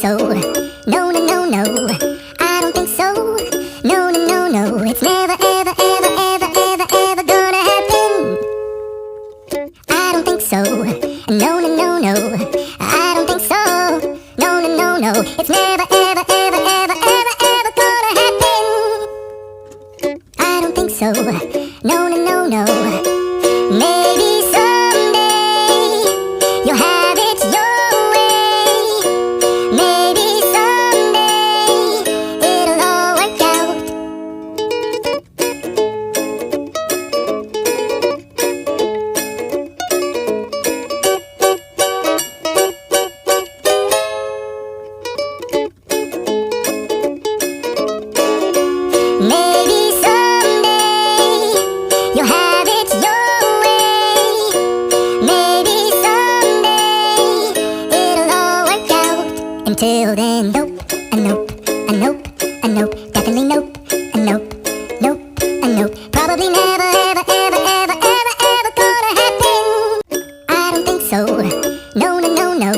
so. No, no, no, no. I don't think so. No, no, no, no. It's never, ever, ever, ever, ever, ever gonna happen. I don't think so. No, no, no, no. I don't think so. No, no, no, no. It's never, ever, ever, ever, ever, ever gonna happen. I don't think so. No, no, no, no. Maybe someday you'll have it your way. Maybe someday it'll all work out. Maybe someday you'll have it your way. Maybe someday it'll all work out. Until then, nope, a nope, a nope, a nope, definitely nope, a nope, nope, a nope. Probably never, ever, ever, ever, ever, ever gonna happen. I don't think so. No, no, no, no.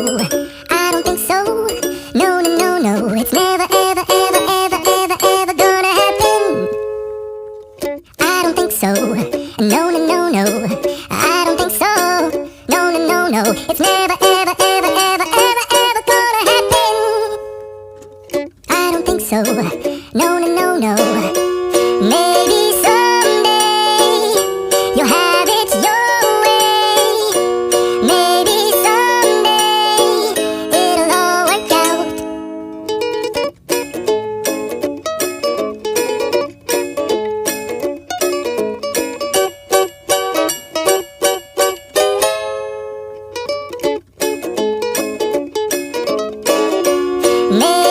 I don't think so. No, no, no, no. It's never, ever, ever, ever, ever, ever gonna happen. I don't think so. No, no, no, no. I don't think so. No, no, no, no. It's never, ever, ever, ever, ever, ever gonna happen. I don't think so. No, no, no, no. Maybe someday you'll have it your way. Maybe someday it'll all work out. Maybe